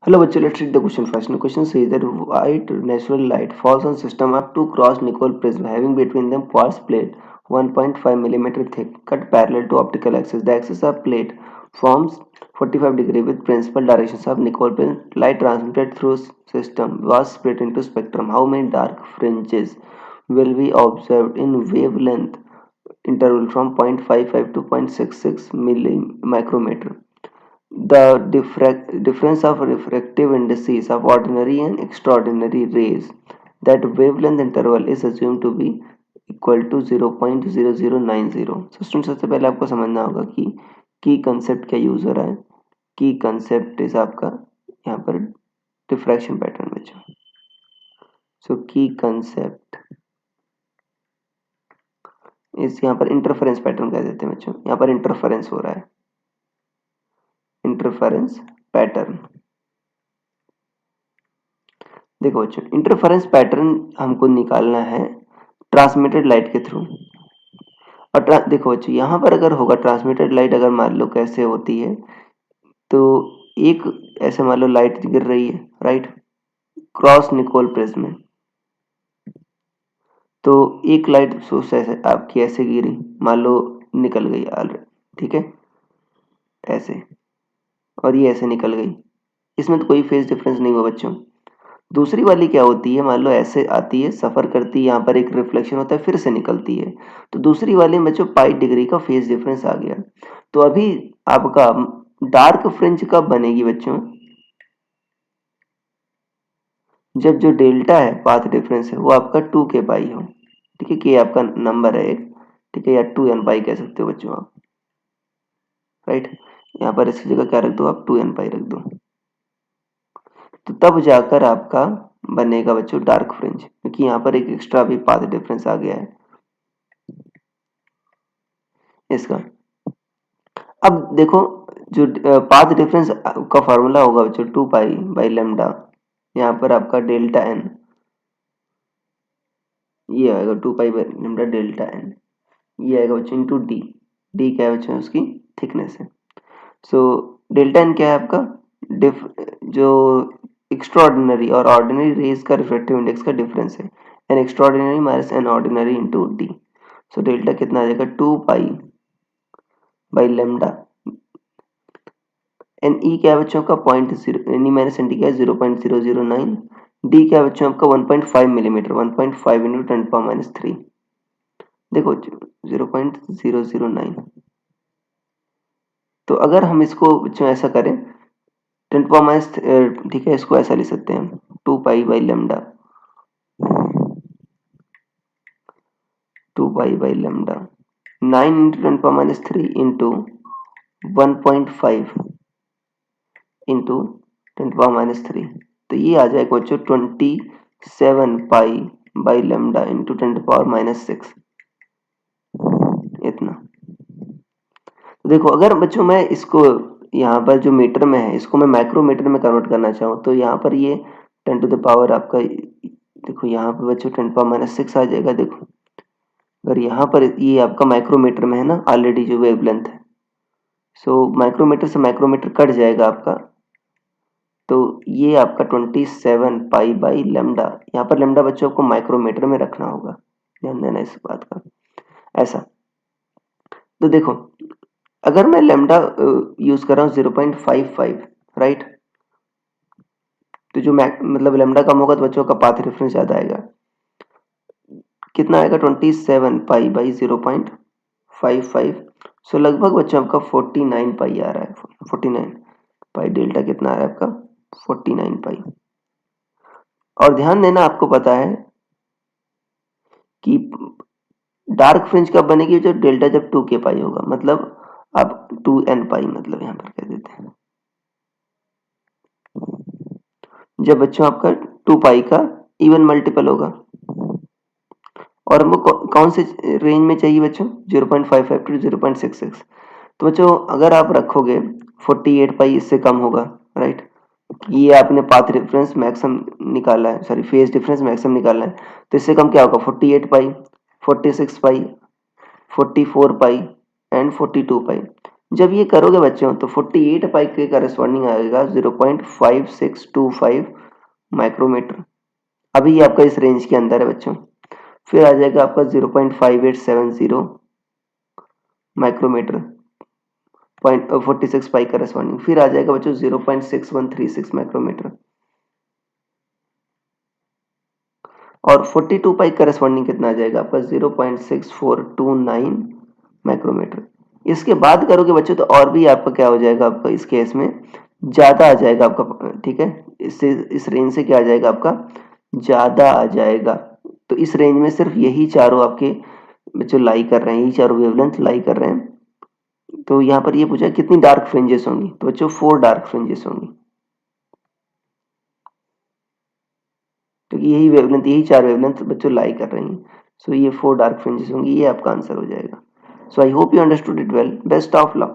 Hello, bachcho, let's read the question first. The question says that white natural light falls on system of two cross-Nicol prism having between them quartz plate 1.5 millimeter thick cut parallel to optical axis. The axis of plate forms 45 degree with principal directions of Nicol prism. Light transmitted through system was split into spectrum. How many dark fringes will be observed in wavelength interval from 0.55 to 0.66 micrometer? The difference of refractive indices of ordinary and extraordinary rays, that wavelength interval is assumed to be equal to 0.0090। So student सबसे पहले आपको समझना होगा कि की concept क्या use हो रहा है। की कंसेप्ट इज आपका यहाँ पर डिफ्रैक्शन पैटर्न बच्चों। सो की कंसेप्ट इस यहाँ पर इंटरफेरेंस पैटर्न कह देते हैं बच्चों। यहाँ पर इंटरफेरेंस हो रहा है, इंटरफेरेंस पैटर्न। देखो बच्चों, इंटरफेरेंस पैटर्न हमको निकालना है ट्रांसमिटेड लाइट के थ्रू। और देखो बच्चों, यहाँ पर अगर होगा ट्रांसमिटेड लाइट, अगर मान लो कैसे होती है, तो एक ऐसे मान लो लाइट गिर रही है, राइट, क्रॉस निकोल प्रिज्म में। तो एक लाइट सोर्स ऐसे आपकी ऐसे गिरी, मान लो निकल गई ऑलरेडी, ठीक है, ऐसे, और ये ऐसे निकल गई, इसमें तो कोई फेज डिफरेंस नहीं हुआ बच्चों। दूसरी वाली क्या होती है, मान लो ऐसे आती है, सफर करती है, यहाँ पर एक रिफ्लेक्शन होता है, फिर से निकलती है। तो दूसरी वाली में बच्चों पाई डिग्री का फेज डिफरेंस आ गया। तो अभी आपका डार्क फ्रिंज कब बनेगी बच्चों, जब जो डेल्टा है, पाथ डिफरेंस है, वो आपका 2 के पाई हो, ठीक है, कि आपका नंबर है एक, ठीक है, या 2n पाई कह सकते हो बच्चों आप, राइट। यहाँ पर इसकी जगह क्या रख दो आप, 2n पाई रख दो। तो तब जाकर आपका बनेगा बच्चों डार्क फ्रिंज, क्योंकि यहाँ पर एक एक्स्ट्रा भी पाथ डिफरेंस आ गया है इसका। अब देखो, जो पाथ डिफरेंस का फॉर्मूला होगा बच्चों 2 पाई बाई लेमडा, यहाँ पर आपका डेल्टा एन, ये आएगा 2 pi by lambda delta N, ये आएगा बच्चों इंटू डी। डी क्या है बच्चों, उसकी थिकनेस है। सो डेल्टा एन क्या है आपका, जो एक्स्ट्राऑर्डिनरी और ऑर्डिनरी रेज का रिफ्रैक्टिव इंडेक्स का डिफरेंस है, N extraordinary minus N ordinary into D. So delta कितना आ जाएगा, 2 pi by lambda N E क्या है बच्चों का, point zero, N E minus N D क्या है 0.009, डी क्या है बच्चों आपका 1.5 मिलीमीटर, 1.5 इंटू 10⁻³ देखो 0.009। तो अगर हम इसको बच्चों ऐसा करें 10⁻, ठीक है, इसको ऐसा लिख सकते हैं 2 pi by lambda, 2 pi by lambda 9 into 10⁻³ into 1.5 into 10⁻³। तो ये आ जाएगा बच्चों 27 पाई बाई लेमडा इंटू 10⁻⁻6, इतना। तो देखो, अगर बच्चों मैं इसको यहाँ पर जो मीटर में है, इसको मैं माइक्रोमीटर में कन्वर्ट करना चाहूँ, तो यहाँ पर ये 10 टू द पावर आपका, देखो यहाँ पर बच्चों 10⁻6 आ जाएगा। देखो अगर यहाँ पर ये आपका माइक्रोमीटर में है ना ऑलरेडी जो वेवलेंथ है, सो माइक्रोमीटर से माइक्रोमीटर कट जाएगा आपका, तो ये आपका 27 पाई बाई लेमडा, यहाँ पर लेमडा बच्चों को माइक्रोमीटर में रखना होगा, ध्यान देना इस बात का, ऐसा। तो देखो, अगर मैं लेमडा यूज कर रहा हूँ 0.55, राइट, तो जो मतलब लेमडा कम होगा तो बच्चों का पाथ रेफरेंस ज्यादा आएगा। कितना आएगा, 27 पाई बाई 0.55, सो लगभग बच्चों आपका 49 पाई आ रहा है, 49 पाई। डेल्टा कितना आ रहा है आपका, 49 पाई। और ध्यान देना, आपको पता है कि डार्क फ्रिंज कब बनेगी, जो डेल्टा जब 2 के पाई होगा, मतलब आप 2n पाई मतलब यहाँ पर कह देते हैं, जब बच्चों आपका 2 पाई का इवन मल्टीपल होगा। और हमको कौन से रेंज में चाहिए बच्चों, 0.55 टू 0.66। तो बच्चों अगर आप रखोगे 48 पाई, इससे कम होगा, राइट, ये आपने पाथ डिफरेंस मैक्सिमम निकाला है, सॉरी फेज डिफरेंस मैक्सिमम निकाला है, तो इससे कम क्या होगा, 48 पाई, 46 पाई, 44 पाई एंड 42 पाई। जब ये करोगे बच्चों तो 48 पाई के करस्पॉन्डिंग आएगा 0.5625 माइक्रोमीटर। अभी ये आपका इस रेंज के अंदर है बच्चों। फिर आ जाएगा आपका 0.5870 माइक्रोमीटर, 46 पाई करस्पॉन्डिंग। फिर आ जाएगा बच्चों 0.6136 माइक्रोमीटर, और 42 पाई करस्पॉन्डिंग कितना आ जाएगा आपका 0.6429 माइक्रोमीटर। इसके बाद करोगे बच्चों तो और भी आपका क्या हो जाएगा, आपका इस केस में ज्यादा आ जाएगा आपका, ठीक है। इससे इस रेंज से क्या आ जाएगा आपका, ज्यादा आ जाएगा। तो इस रेंज में सिर्फ यही चारों आपके बच्चों लाई कर रहे हैं, यही चारों वेवलेंथ लाई कर रहे हैं। तो यहाँ पर ये पूछा कितनी डार्क फ्रिंजेस होंगी, तो बच्चों 4 डार्क फ्रिंजेस होंगी। तो यही वेवलेंथ, यही 4 वेवलेंथ बच्चों लाई कर रही हैं। सो ये 4 डार्क फ्रिंजेस होंगी, ये आपका आंसर हो जाएगा। So I hope you understood it well. Best of luck.